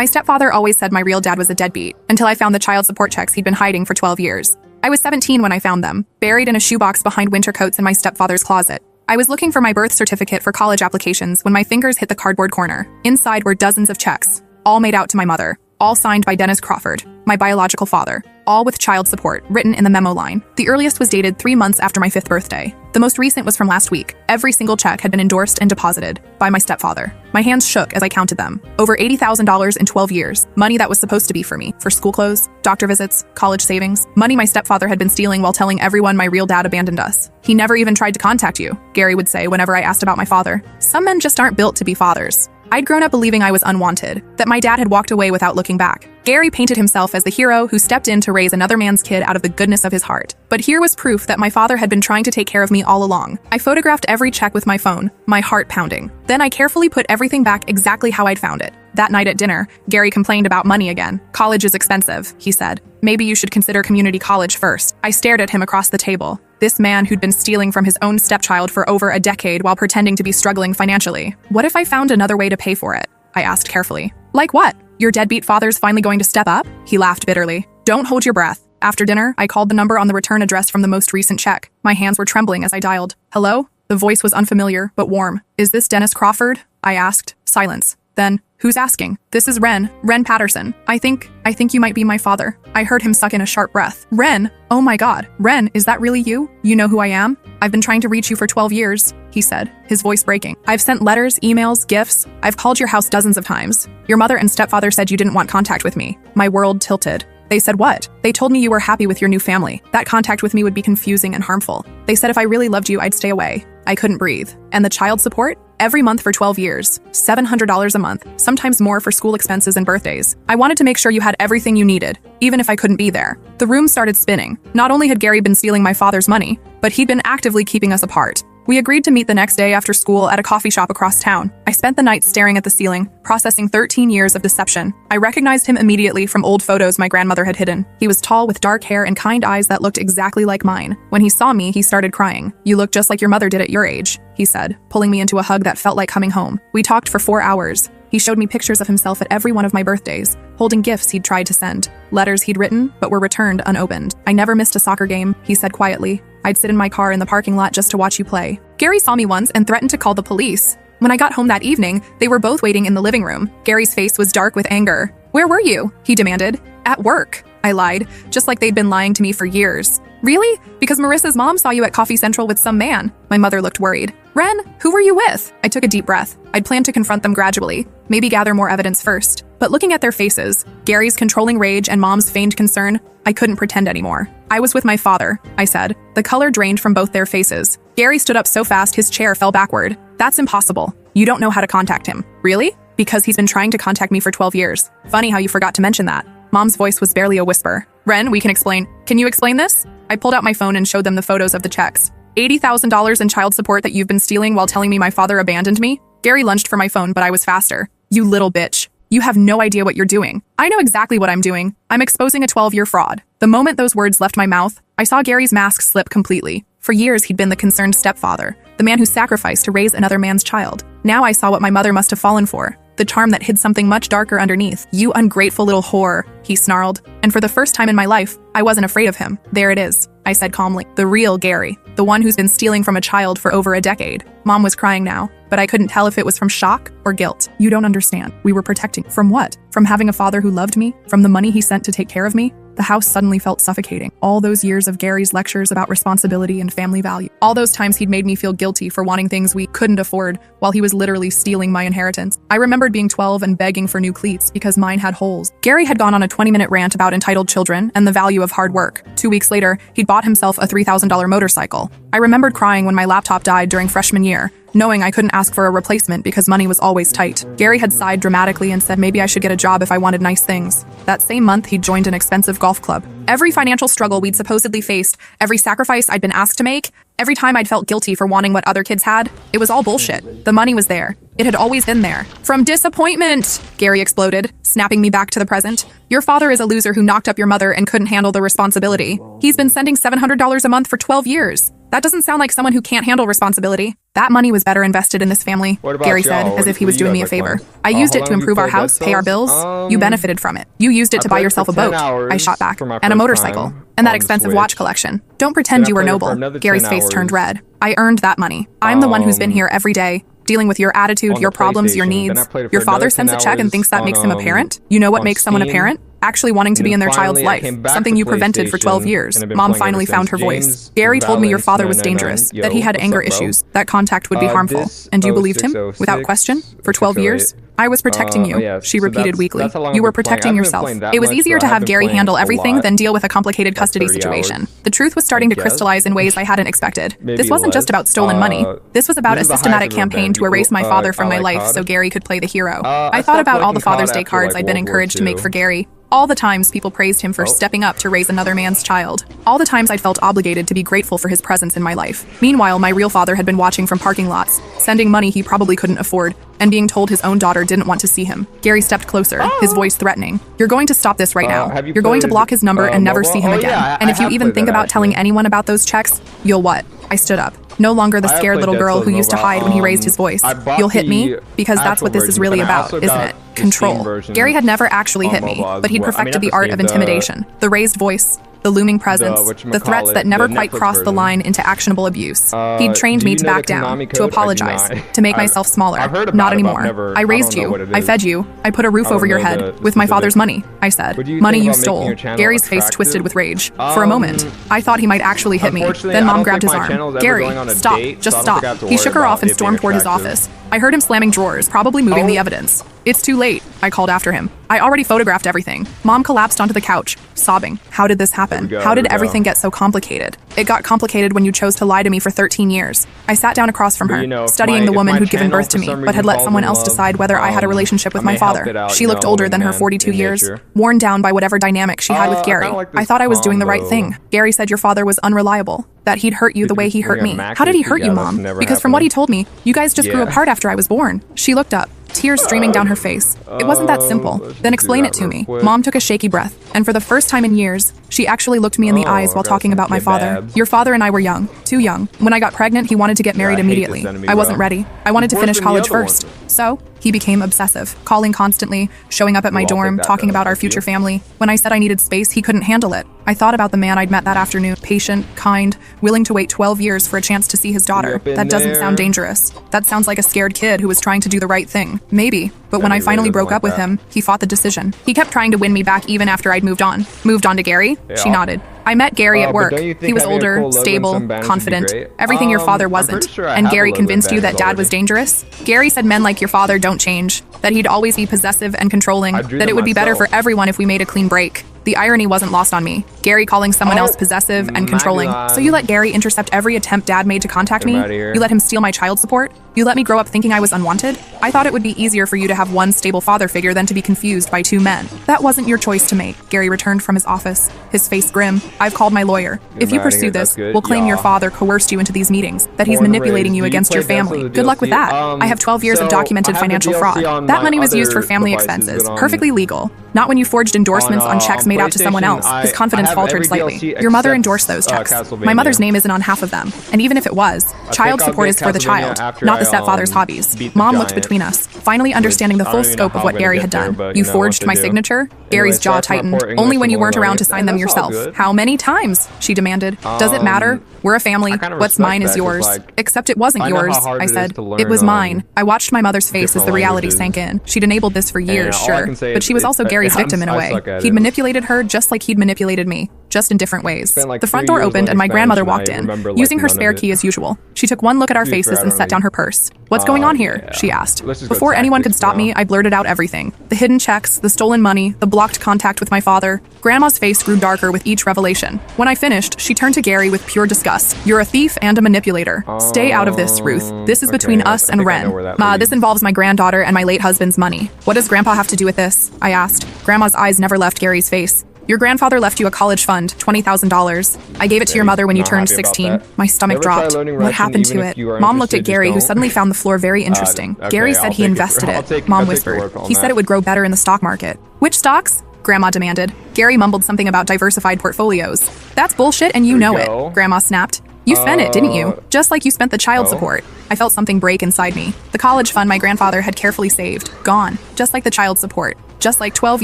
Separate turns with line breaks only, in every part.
My stepfather always said my real dad was a deadbeat, until I found the child support checks he'd been hiding for 12 years. I was 17 when I found them, buried in a shoebox behind winter coats in my stepfather's closet. I was looking for my birth certificate for college applications when my fingers hit the cardboard corner. Inside were dozens of checks, all made out to my mother, all signed by Dennis Crawford, my biological father, all with child support written in the memo line. The earliest was dated 3 months after my 5th birthday. The most recent was from last week. Every single check had been endorsed and deposited by my stepfather. My hands shook as I counted them. Over $80,000 in 12 years. Money that was supposed to be for me, for school clothes, doctor visits, college savings. Money my stepfather had been stealing while telling everyone my real dad abandoned us. He never even tried to contact you, Gary would say whenever I asked about my father. Some men just aren't built to be fathers. I'd grown up believing I was unwanted, that my dad had walked away without looking back. Gary painted himself as the hero who stepped in to raise another man's kid out of the goodness of his heart. But here was proof that my father had been trying to take care of me all along. I photographed every check with my phone, my heart pounding. Then I carefully put everything back exactly how I'd found it. That night at dinner, Gary complained about money again. College is expensive, he said. Maybe you should consider community college first. I stared at him across the table. This man who'd been stealing from his own stepchild for over a decade while pretending to be struggling financially. What if I found another way to pay for it? I asked carefully. Like what? Your deadbeat father's finally going to step up? He laughed bitterly. Don't hold your breath. After dinner, I called the number on the return address from the most recent check. My hands were trembling as I dialed. Hello? The voice was unfamiliar, but warm. Is this Dennis Crawford? I asked. Silence. Then, who's asking? This is Ren Patterson. I think you might be my father. I heard him suck in a sharp breath. Ren? Oh my God. Ren, is that really you? You know who I am? I've been trying to reach you for 12 years, he said, his voice breaking. I've sent letters, emails, gifts. I've called your house dozens of times. Your mother and stepfather said you didn't want contact with me. My world tilted. They said what? They told me you were happy with your new family. That contact with me would be confusing and harmful. They said if I really loved you, I'd stay away. I couldn't breathe. And the child support? Every month for 12 years. $700 a month, sometimes more for school expenses and birthdays. I wanted to make sure you had everything you needed, even if I couldn't be there. The room started spinning. Not only had Gary been stealing my father's money, but he'd been actively keeping us apart. We agreed to meet the next day after school at a coffee shop across town. I spent the night staring at the ceiling, processing 13 years of deception. I recognized him immediately from old photos my grandmother had hidden. He was tall with dark hair and kind eyes that looked exactly like mine. When he saw me, he started crying. You look just like your mother did at your age, he said, pulling me into a hug that felt like coming home. We talked for 4 hours. He showed me pictures of himself at every one of my birthdays, holding gifts he'd tried to send, letters he'd written but were returned unopened. I never missed a soccer game, he said quietly. I'd sit in my car in the parking lot just to watch you play. Gary saw me once and threatened to call the police. When I got home that evening, they were both waiting in the living room. Gary's face was dark with anger. Where were you? He demanded. At work, I lied, just like they'd been lying to me for years. Really? Because Marissa's mom saw you at Coffee Central with some man. My mother looked worried. Ren, who were you with? I took a deep breath. I'd planned to confront them gradually, maybe gather more evidence first. But looking at their faces, Gary's controlling rage and Mom's feigned concern, I couldn't pretend anymore. I was with my father, I said. The color drained from both their faces. Gary stood up so fast his chair fell backward. That's impossible. You don't know how to contact him. Really? Because he's been trying to contact me for 12 years. Funny how you forgot to mention that. Mom's voice was barely a whisper. Ren, we can explain. Can you explain this? I pulled out my phone and showed them the photos of the checks. $80,000 in child support that you've been stealing while telling me my father abandoned me? Gary lunged for my phone, but I was faster. You little bitch. You have no idea what you're doing. I know exactly what I'm doing. I'm exposing a 12-year fraud. The moment those words left my mouth, I saw Gary's mask slip completely. For years, he'd been the concerned stepfather, the man who sacrificed to raise another man's child. Now I saw what my mother must have fallen for. The charm that hid something much darker underneath. You ungrateful little whore, he snarled. And for the first time in my life, I wasn't afraid of him. There it is, I said calmly. The real Gary. The one who's been stealing from a child for over a decade. Mom was crying now, but I couldn't tell if it was from shock or guilt. You don't understand. We were protecting. From what? From having a father who loved me? From the money he sent to take care of me? The house suddenly felt suffocating. All those years of Gary's lectures about responsibility and family value. All those times he'd made me feel guilty for wanting things we couldn't afford while he was literally stealing my inheritance. I remembered being 12 and begging for new cleats because mine had holes. Gary had gone on a 20-minute rant about entitled children and the value of hard work. 2 weeks later, he'd bought himself a $3,000 motorcycle. I remembered crying when my laptop died during freshman year, knowing I couldn't ask for a replacement because money was always tight. Gary had sighed dramatically and said maybe I should get a job if I wanted nice things. That same month, he'd joined an expensive golf club. Every financial struggle we'd supposedly faced, every sacrifice I'd been asked to make, every time I'd felt guilty for wanting what other kids had, it was all bullshit. The money was there. It had always been there. From disappointment, Gary exploded, snapping me back to the present. Your father is a loser who knocked up your mother and couldn't handle the responsibility. He's been sending $700 a month for 12 years. That doesn't sound like someone who can't handle responsibility. That money was better invested in this family, Gary said, as if he was doing me a favor. I used it to improve our house, pay our bills. You benefited from it. You used it to buy yourself a boat, I shot back, and a motorcycle, and that expensive watch collection. Don't pretend you were noble. Gary's face turned red. I earned that money. I'm the one who's been here every day, dealing with your attitude, your problems, your needs. Your father sends a check and thinks that makes him a parent? You know what makes someone a parent? Actually wanting to be in their child's life, something you prevented for 12 years. Mom finally found her voice. Gary told me your father was dangerous, that he had anger issues, that contact would be harmful. And you believed him? Without question? For 12 years? I was protecting you, she repeated weakly. You were protecting yourself. It was easier to have Gary handle everything than deal with a complicated custody situation. The truth was starting to crystallize in ways I hadn't expected. This wasn't just about stolen money. This was about a systematic campaign to erase my father from my life so Gary could play the hero. I thought about all the Father's Day cards I'd been encouraged to make for Gary. All the times people praised him for stepping up to raise another man's child. All the times I'd felt obligated to be grateful for his presence in my life. Meanwhile, my real father had been watching from parking lots, sending money he probably couldn't afford, and being told his own daughter didn't want to see him. Gary stepped closer, his voice threatening. You're going to stop this right now. You're going to block his number and never see him again. And if you even think about telling anyone about those checks, you'll what? I stood up. No longer the scared little girl who used to hide when he raised his voice. You'll hit me? Because that's what this is really about, isn't it? Control. Gary had never actually hit me, but he'd perfected the art of intimidation. The raised voice, the looming presence, the threats that never quite crossed the line into actionable abuse. He'd trained me to back down, to apologize, to make myself smaller. Not anymore. I raised you. I fed you. I put a roof over your head with my father's money, I said. Money you stole. Gary's face twisted with rage. For a moment, I thought he might actually hit me. Then Mom grabbed his arm. Gary, stop. Just stop. He shook her off and stormed toward his office. I heard him slamming drawers, probably moving the evidence. It's too late, I called after him. I already photographed everything. Mom collapsed onto the couch, sobbing. How did this happen? How did everything get so complicated? It got complicated when you chose to lie to me for 13 years. I sat down across from her, studying the woman who'd given birth to me, but had let someone else decide whether I had a relationship with my father. She looked older than her 42 years, worn down by whatever dynamic she had with Gary. I thought I was doing the right thing. Gary said your father was unreliable, that he'd hurt you the way he hurt me. How did he hurt you, Mom? Because from what he told me, you guys just grew apart after I was born. She looked up, tears streaming down her face. It wasn't that simple. Then explain it to me. Mom took a shaky breath, and for the first time in years, she actually looked me in the eyes while talking about my father. Your father and I were young, too young. When I got pregnant, he wanted to get married immediately. I wasn't ready. I wanted to finish college first. So, he became obsessive, calling constantly, showing up at my dorm, talking about our future family. When I said I needed space, he couldn't handle it. I thought about the man I'd met that afternoon, patient, kind, willing to wait 12 years for a chance to see his daughter. That doesn't sound dangerous. That sounds like a scared kid who was trying to do the right thing. Maybe. But when I finally broke up with him, he fought the decision. He kept trying to win me back even after I'd moved on. Moved on to Gary? She nodded. I met Gary at work. He was older, stable, confident, everything your father wasn't. And Gary convinced you that Dad was dangerous? Gary said men like your father don't change, that he'd always be possessive and controlling, that it would be better for everyone if we made a clean break. The irony wasn't lost on me. Gary calling someone else possessive and controlling. So you let Gary intercept every attempt Dad made to contact me? You let him steal my child support? You let me grow up thinking I was unwanted? I thought it would be easier for you to have one stable father figure than to be confused by two men. That wasn't your choice to make. Gary returned from his office, his face grim. I've called my lawyer. If you pursue this, we'll claim your father coerced you into these meetings, that he's manipulating you against your family. Good luck with that. I have 12 years of documented financial fraud. That money was used for family expenses, perfectly legal. Not when you forged endorsements on checks made out to someone else. His confidence faltered slightly. Your mother endorsed those checks. My mother's name isn't on half of them. And even if it was, child support is for the child, not the stepfather's hobbies. Mom looked between us, finally understanding the full scope of what Gary had done. You forged my signature? Gary's jaw tightened. Only when you weren't around to sign them yourself. How many times? She demanded. Does it matter? We're a family. What's mine is yours. Except it wasn't yours, I said. It was mine. I watched my mother's face as the reality sank in. She'd enabled this for years, sure. But she was also Gary's victim in a way. He'd manipulated her just like he'd manipulated me, just in different ways. The front door opened and my grandmother walked in, using her spare key as usual. She took one look at our faces and set down her purse. What's going on here? She asked. Before anyone could stop me, I blurted out everything. The hidden checks, the stolen money, the blocked contact with my father. Grandma's face grew darker with each revelation. When I finished, she turned to Gary with pure disgust. You're a thief and a manipulator. Stay out of this, Ruth. This is between us and Ren. Ma, this involves my granddaughter and my late husband's money. What does Grandpa have to do with this? I asked. Grandma's eyes never left Gary's face. Your grandfather left you a college fund, $20,000. I gave it to your mother when you turned 16. My stomach dropped. What happened to it? Mom looked at Gary, who suddenly found the floor very interesting. Gary said he invested it. Mom whispered. He said it would grow better in the stock market. Which stocks? Grandma demanded. Gary mumbled something about diversified portfolios. That's bullshit and you know it, Grandma snapped. You spent it, didn't you? Just like you spent the child support. I felt something break inside me. The college fund my grandfather had carefully saved. Gone. Just like the child support. Just like 12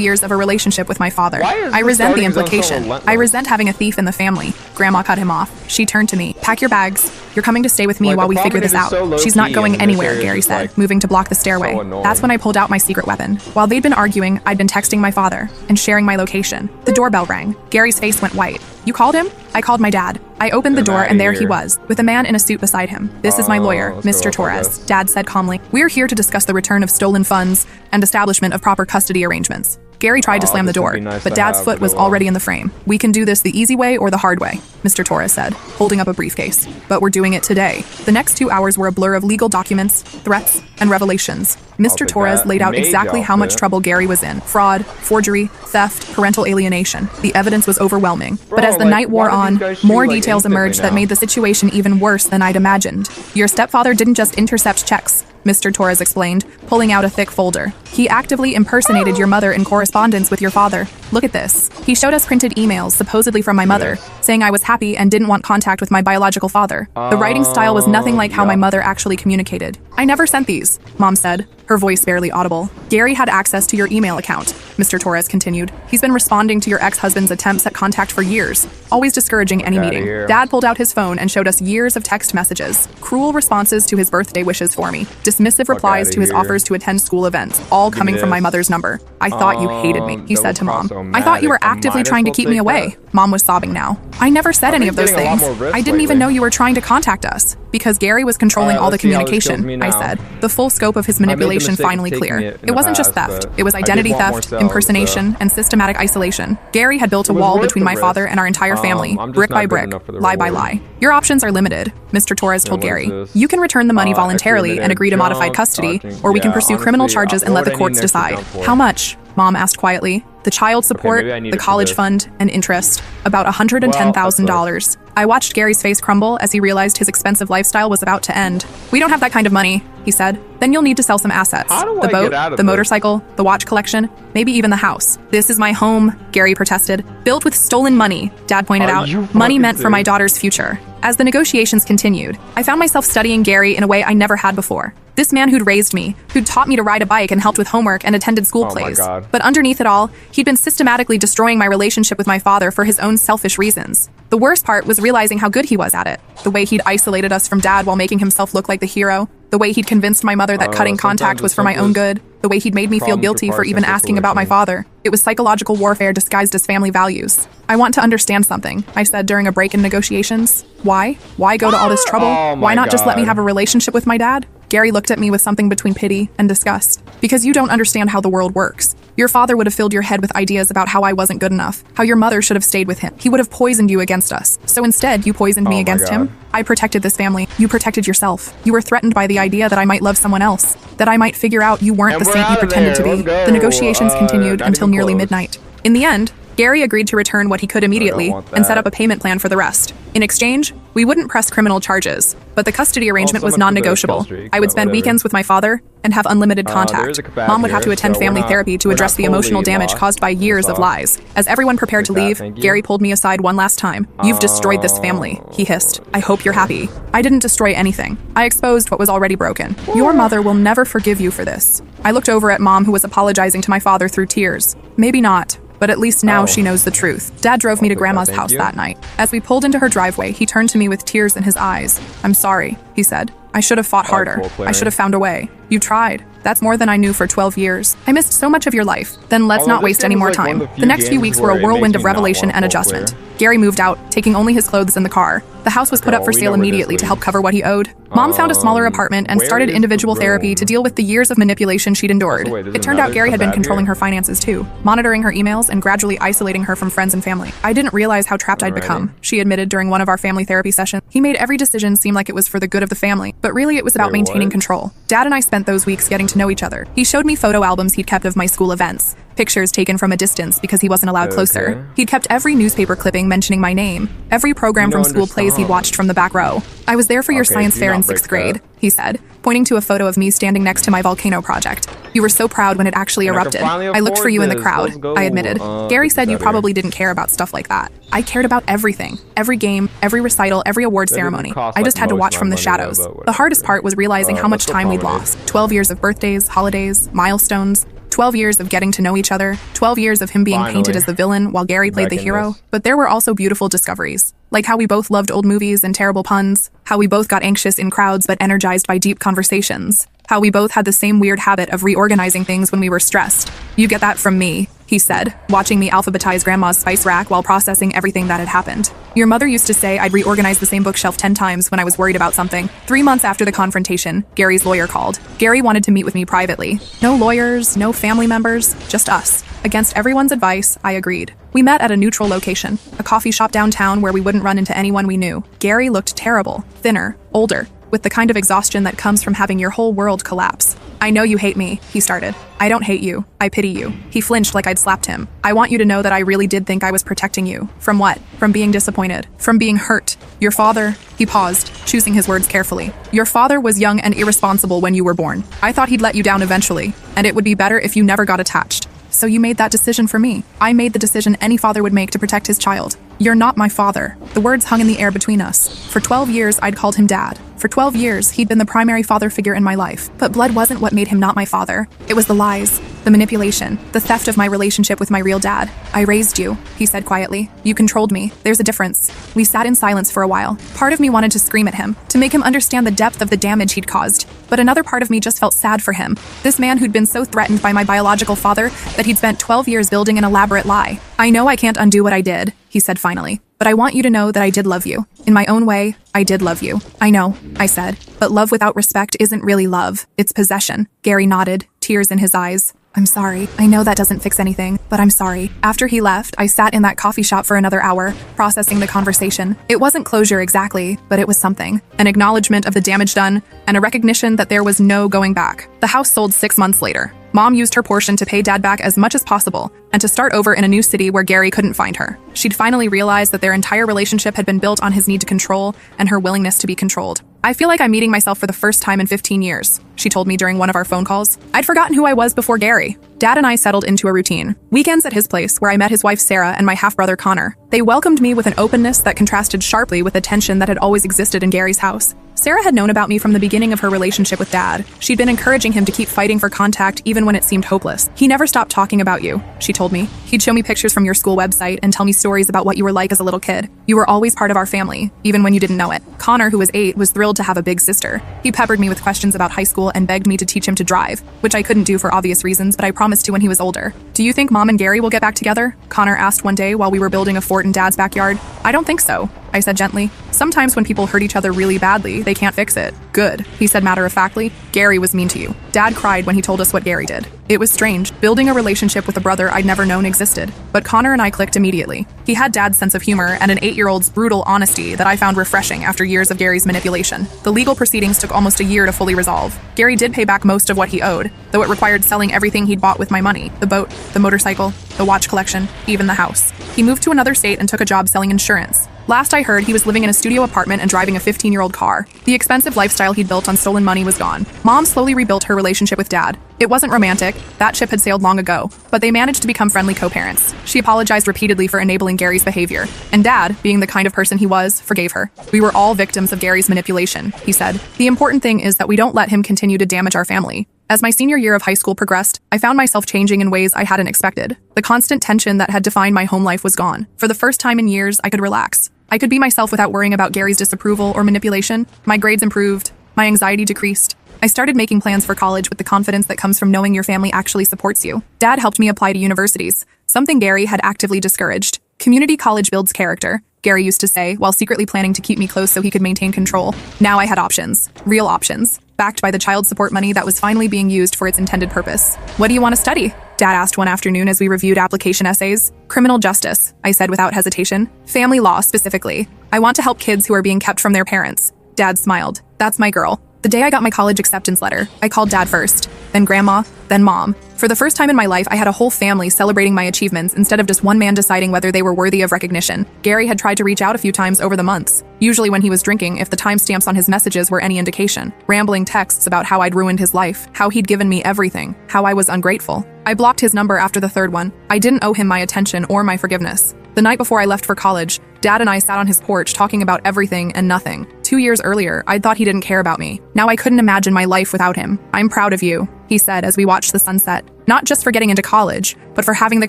years of a relationship with my father. I resent the implication. I resent having a thief in the family. Grandma cut him off. She turned to me. Pack your bags. You're coming to stay with me while we figure this out. She's not going anywhere, Gary said, moving to block the stairway. That's when I pulled out my secret weapon. While they'd been arguing, I'd been texting my father and sharing my location. The doorbell rang. Gary's face went white. You called him? I called my dad. I opened the door and there he was, with a man in a suit beside him. This is my lawyer, Mr. Torres, Dad said calmly. We're here to discuss the return of stolen funds and establishment of proper custody arrangements. Gary tried to slam the door, but Dad's foot was already in the frame. We can do this the easy way or the hard way, Mr. Torres said, holding up a briefcase. But we're doing it today. The next 2 hours were a blur of legal documents, threats, and revelations. Mr. Torres laid out exactly how much trouble Gary was in. Fraud, forgery, theft, parental alienation. The evidence was overwhelming. But as the night wore on, more details emerged that made the situation even worse than I'd imagined. Your stepfather didn't just intercept checks, Mr. Torres explained, pulling out a thick folder. He actively impersonated your mother in correspondence with your father. Look at this. He showed us printed emails, supposedly from my mother, saying I was happy and didn't want contact with my biological father. The writing style was nothing like how my mother actually communicated. I never sent these, Mom said, her voice barely audible. Gary had access to your email account, Mr. Torres continued. He's been responding to your ex-husband's attempts at contact for years, always discouraging any meeting. Dad pulled out his phone and showed us years of text messages, cruel responses to his birthday wishes for me, dismissive replies to his offers to attend school events, all coming from my mother's number. I thought you hated me, he said to Mom. I thought you were actively trying to keep me away. Mom was sobbing now. I never said any of those things. I didn't even know you were trying to contact us. Because Gary was controlling all the communication, I said, the full scope of his manipulation finally clear. It wasn't just theft. It was identity theft, impersonation, and systematic isolation. Gary had built a wall between my father and our entire family, brick by brick, lie by lie. Your options are limited, Mr. Torres told Gary. You can return the money voluntarily and agree to modified custody, or we can pursue criminal charges and let the courts decide. How much? Mom asked quietly. The child support, the college fund, and interest. About $110,000. I watched Gary's face crumble as he realized his expensive lifestyle was about to end. We don't have that kind of money, he said. Then you'll need to sell some assets. The boat, the motorcycle, the watch collection, maybe even the house. This is my home, Gary protested. Built with stolen money, Dad pointed out. Money meant for my daughter's future. As the negotiations continued, I found myself studying Gary in a way I never had before. This man who'd raised me, who'd taught me to ride a bike and helped with homework and attended school plays. But underneath it all, he'd been systematically destroying my relationship with my father for his own selfish reasons. The worst part was realizing how good he was at it. The way he'd isolated us from Dad while making himself look like the hero. The way he'd convinced my mother that cutting contact was for my own good. The way he'd made me feel guilty for even asking about my father. It was psychological warfare disguised as family values. I want to understand something, I said during a break in negotiations. Why? Why go to all this trouble? Why not just let me have a relationship with my dad? Gary looked at me with something between pity and disgust. Because you don't understand how the world works. Your father would have filled your head with ideas about how I wasn't good enough, how your mother should have stayed with him. He would have poisoned you against us. So instead, you poisoned me against him. I protected this family. You protected yourself. You were threatened by the idea that I might love someone else, that I might figure out you weren't the saint you pretended to be. The negotiations continued until nearly midnight. In the end, Gary agreed to return what he could immediately and set up a payment plan for the rest. In exchange, we wouldn't press criminal charges, but the custody arrangement was non-negotiable. I would spend weekends with my father and have unlimited contact. Mom would have to attend family therapy to address the emotional damage caused by years of lies. As everyone prepared to leave, Gary pulled me aside one last time. You've destroyed this family, he hissed. I hope you're happy. I didn't destroy anything. I exposed what was already broken. Your mother will never forgive you for this. I looked over at Mom, who was apologizing to my father through tears. Maybe not. But at least now she knows the truth. Dad drove me to Grandma's house that night. As we pulled into her driveway, he turned to me with tears in his eyes. I'm sorry, he said. I should have fought harder. I should have found a way. You tried. That's more than I knew for 12 years. I missed so much of your life. Then let's not waste any more time. The next few weeks were a whirlwind of revelation and adjustment. Gary moved out, taking only his clothes in the car. The house was put up for sale immediately to help cover what he owed. Mom found a smaller apartment and started individual therapy to deal with the years of manipulation she'd endured. It turned out Gary had been controlling her finances too, monitoring her emails and gradually isolating her from friends and family. I didn't realize how trapped I'd become, she admitted during one of our family therapy sessions. He made every decision seem like it was for the good of the family, but really it was about maintaining control. Dad and I spent those weeks getting to know each other. He showed me photo albums he'd kept of my school events, pictures taken from a distance because he wasn't allowed closer. He'd kept every newspaper clipping mentioning my name, every program from school plays he'd watched from the back row. I was there for your science fair in 6th grade, he said, pointing to a photo of me standing next to my volcano project. You were so proud when it actually erupted. I looked for you in the crowd, I admitted. Gary said you probably didn't care about stuff like that. I cared about everything. Every game, every recital, every award ceremony. I just had to watch from the shadows. The hardest part was realizing how much time we'd lost. 12 years of birthdays, holidays, milestones. 12 years of getting to know each other, 12 years of him being painted as the villain while Gary played the hero. But there were also beautiful discoveries, like how we both loved old movies and terrible puns, how we both got anxious in crowds but energized by deep conversations, how we both had the same weird habit of reorganizing things when we were stressed. You get that from me, he said, watching me alphabetize Grandma's spice rack while processing everything that had happened. Your mother used to say I'd reorganize the same bookshelf 10 times when I was worried about something. 3 months after the confrontation, Gary's lawyer called. Gary wanted to meet with me privately. No lawyers, no family members, just us. Against everyone's advice, I agreed. We met at a neutral location, a coffee shop downtown where we wouldn't run into anyone we knew. Gary looked terrible, thinner, older, with the kind of exhaustion that comes from having your whole world collapse. I know you hate me, he started. I don't hate you. I pity you. He flinched like I'd slapped him. I want you to know that I really did think I was protecting you. From what? From being disappointed. From being hurt. Your father... He paused, choosing his words carefully. Your father was young and irresponsible when you were born. I thought he'd let you down eventually, and it would be better if you never got attached. So you made that decision for me. I made the decision any father would make to protect his child. You're not my father. The words hung in the air between us. For 12 years, I'd called him Dad. For 12 years, he'd been the primary father figure in my life. But blood wasn't what made him not my father. It was the lies, the manipulation, the theft of my relationship with my real dad. I raised you, he said quietly. You controlled me. There's a difference. We sat in silence for a while. Part of me wanted to scream at him, to make him understand the depth of the damage he'd caused. But another part of me just felt sad for him. This man who'd been so threatened by my biological father that he'd spent 12 years building an elaborate lie. I know I can't undo what I did, he said finally. But I want you to know that I did love you. In my own way, I did love you. I know, I said. But love without respect isn't really love. It's possession. Gary nodded, tears in his eyes. I'm sorry. I know that doesn't fix anything, but I'm sorry. After he left, I sat in that coffee shop for another hour, processing the conversation. It wasn't closure exactly, but it was something. An acknowledgement of the damage done, and a recognition that there was no going back. The house sold 6 months later. Mom used her portion to pay Dad back as much as possible, and to start over in a new city where Gary couldn't find her. She'd finally realized that their entire relationship had been built on his need to control and her willingness to be controlled. I feel like I'm meeting myself for the first time in 15 years, she told me during one of our phone calls. I'd forgotten who I was before Gary. Dad and I settled into a routine. Weekends at his place where I met his wife Sarah and my half-brother Connor. They welcomed me with an openness that contrasted sharply with the tension that had always existed in Gary's house. Sarah had known about me from the beginning of her relationship with Dad. She'd been encouraging him to keep fighting for contact even when it seemed hopeless. He never stopped talking about you, she told me. He'd show me pictures from your school website and tell me stories about what you were like as a little kid. You were always part of our family, even when you didn't know it. Connor, who was 8, was thrilled to have a big sister. He peppered me with questions about high school and begged me to teach him to drive, which I couldn't do for obvious reasons, but I promised to when he was older. Do you think Mom and Gary will get back together? Connor asked one day while we were building a fort in Dad's backyard. I don't think so, I said gently. Sometimes when people hurt each other really badly, they can't fix it. Good, he said matter-of-factly. Gary was mean to you. Dad cried when he told us what Gary did. It was strange, building a relationship with a brother I'd never known existed. But Connor and I clicked immediately. He had Dad's sense of humor and an 8-year-old's brutal honesty that I found refreshing after years of Gary's manipulation. The legal proceedings took almost a year to fully resolve. Gary did pay back most of what he owed, though it required selling everything he'd bought with my money. The boat, the motorcycle, the watch collection, even the house. He moved to another state and took a job selling insurance. Last I heard, he was living in a studio apartment and driving a 15-year-old car. The expensive lifestyle he'd built on stolen money was gone. Mom slowly rebuilt her relationship with Dad. It wasn't romantic, that ship had sailed long ago, but they managed to become friendly co-parents. She apologized repeatedly for enabling Gary's behavior, and Dad, being the kind of person he was, forgave her. We were all victims of Gary's manipulation, he said. The important thing is that we don't let him continue to damage our family. As my senior year of high school progressed, I found myself changing in ways I hadn't expected. The constant tension that had defined my home life was gone. For the first time in years, I could relax. I could be myself without worrying about Gary's disapproval or manipulation. My grades improved. My anxiety decreased. I started making plans for college with the confidence that comes from knowing your family actually supports you. Dad helped me apply to universities, something Gary had actively discouraged. Community college builds character, Gary used to say, while secretly planning to keep me close so he could maintain control. Now I had options. Real options. Backed by the child support money that was finally being used for its intended purpose. What do you want to study? Dad asked one afternoon as we reviewed application essays. Criminal justice, I said without hesitation. Family law, specifically. I want to help kids who are being kept from their parents. Dad smiled. That's my girl. The day I got my college acceptance letter, I called Dad first, then Grandma, then mom. For the first time in my life, I had a whole family celebrating my achievements instead of just one man deciding whether they were worthy of recognition. Gary had tried to reach out a few times over the months, usually when he was drinking if the timestamps on his messages were any indication. Rambling texts about how I'd ruined his life, how he'd given me everything, how I was ungrateful. I blocked his number after the third one. I didn't owe him my attention or my forgiveness. The night before I left for college, Dad and I sat on his porch talking about everything and nothing. 2 years earlier, I'd thought he didn't care about me. Now I couldn't imagine my life without him. "I'm proud of you," he said as we watched the sunset. "Not just for getting into college, but for having the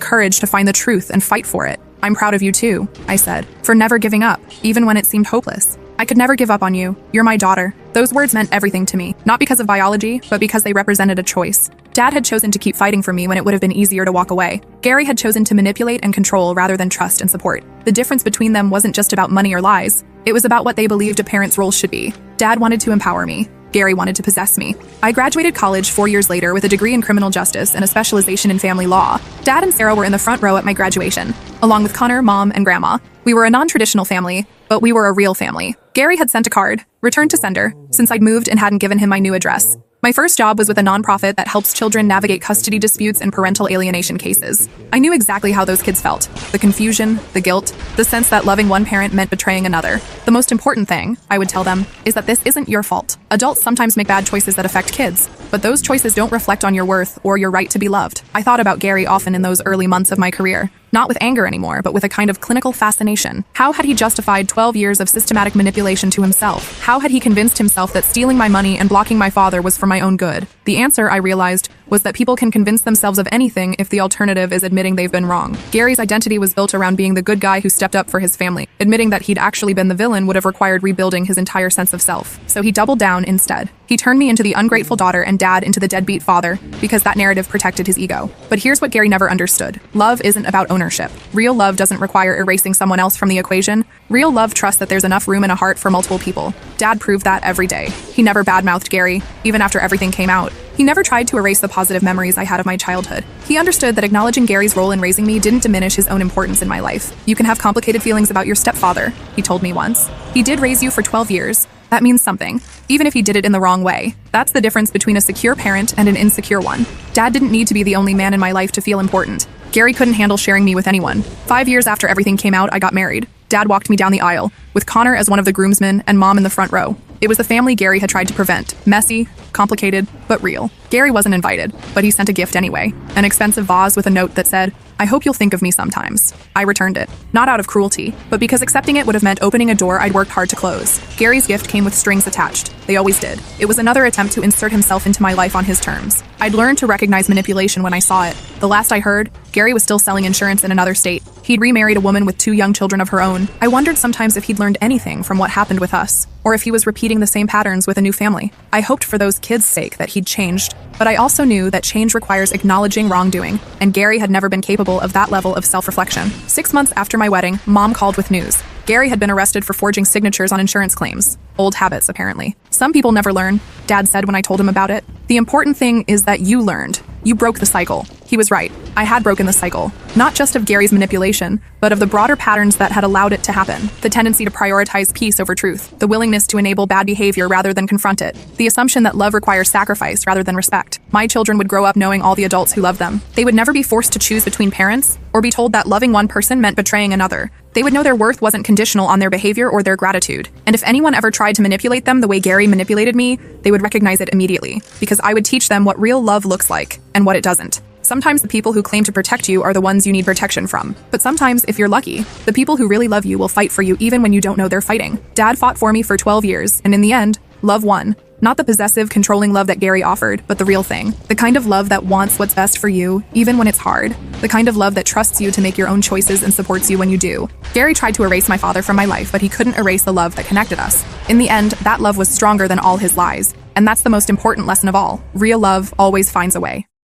courage to find the truth and fight for it." "I'm proud of you too," I said, "for never giving up, even when it seemed hopeless. I could never give up on you. You're my daughter." Those words meant everything to me, not because of biology, but because they represented a choice. Dad had chosen to keep fighting for me when it would have been easier to walk away. Gary had chosen to manipulate and control rather than trust and support. The difference between them wasn't just about money or lies. It was about what they believed a parent's role should be. Dad wanted to empower me. Gary wanted to possess me. I graduated college 4 years later with a degree in criminal justice and a specialization in family law. Dad and Sarah were in the front row at my graduation, along with Connor, Mom, and Grandma. We were a non-traditional family, but we were a real family. Gary had sent a card, returned to sender, since I'd moved and hadn't given him my new address. My first job was with a nonprofit that helps children navigate custody disputes and parental alienation cases. I knew exactly how those kids felt. The confusion, the guilt, the sense that loving one parent meant betraying another. The most important thing, I would tell them, is that this isn't your fault. Adults sometimes make bad choices that affect kids, but those choices don't reflect on your worth or your right to be loved. I thought about Gary often in those early months of my career. Not with anger anymore, but with a kind of clinical fascination. How had he justified 12 years of systematic manipulation to himself? How had he convinced himself that stealing my money and blocking my father was for my own good? The answer, I realized, was that people can convince themselves of anything if the alternative is admitting they've been wrong. Gary's identity was built around being the good guy who stepped up for his family. Admitting that he'd actually been the villain would have required rebuilding his entire sense of self. So he doubled down instead. He turned me into the ungrateful daughter and Dad into the deadbeat father, because that narrative protected his ego. But here's what Gary never understood. Love isn't about ownership. Real love doesn't require erasing someone else from the equation. Real love trusts that there's enough room in a heart for multiple people. Dad proved that every day. He never badmouthed Gary, even after everything came out. He never tried to erase the positive memories I had of my childhood. He understood that acknowledging Gary's role in raising me didn't diminish his own importance in my life. "You can have complicated feelings about your stepfather," he told me once. "He did raise you for 12 years. That means something, even if he did it in the wrong way. That's the difference between a secure parent and an insecure one." Dad didn't need to be the only man in my life to feel important. Gary couldn't handle sharing me with anyone. 5 years after everything came out, I got married. Dad walked me down the aisle, with Connor as one of the groomsmen and Mom in the front row. It was the family Gary had tried to prevent. Messy, complicated, but real. Gary wasn't invited, but he sent a gift anyway. An expensive vase with a note that said, "I hope you'll think of me sometimes." I returned it, not out of cruelty, but because accepting it would have meant opening a door I'd worked hard to close. Gary's gift came with strings attached. They always did. It was another attempt to insert himself into my life on his terms. I'd learned to recognize manipulation when I saw it. The last I heard, Gary was still selling insurance in another state. He'd remarried a woman with 2 young children of her own. I wondered sometimes if he'd learned anything from what happened with us, or if he was repeating the same patterns with a new family. I hoped for those kids' sake that he'd changed, but I also knew that change requires acknowledging wrongdoing, and Gary had never been capable of that level of self-reflection. 6 months after my wedding, Mom called with news. Gary had been arrested for forging signatures on insurance claims. Old habits, apparently. "Some people never learn," Dad said when I told him about it. "The important thing is that you learned. You broke the cycle." He was right. I had broken the cycle. Not just of Gary's manipulation, but of the broader patterns that had allowed it to happen. The tendency to prioritize peace over truth. The willingness to enable bad behavior rather than confront it. The assumption that love requires sacrifice rather than respect. My children would grow up knowing all the adults who love them. They would never be forced to choose between parents, or be told that loving one person meant betraying another. They would know their worth wasn't conditional on their behavior or their gratitude. And if anyone ever tried to manipulate them the way Gary manipulated me, they would recognize it immediately, because I would teach them what real love looks like and what it doesn't. Sometimes the people who claim to protect you are the ones you need protection from. But sometimes, if you're lucky, the people who really love you will fight for you even when you don't know they're fighting. Dad fought for me for 12 years, and in the end, love won. Not the possessive, controlling love that Gary offered, but the real thing. The kind of love that wants what's best for you, even when it's hard. The kind of love that trusts you to make your own choices and supports you when you do. Gary tried to erase my father from my life, but he couldn't erase the love that connected us. In the end, that love was stronger than all his lies. And that's the most important lesson of all. Real love always finds a way.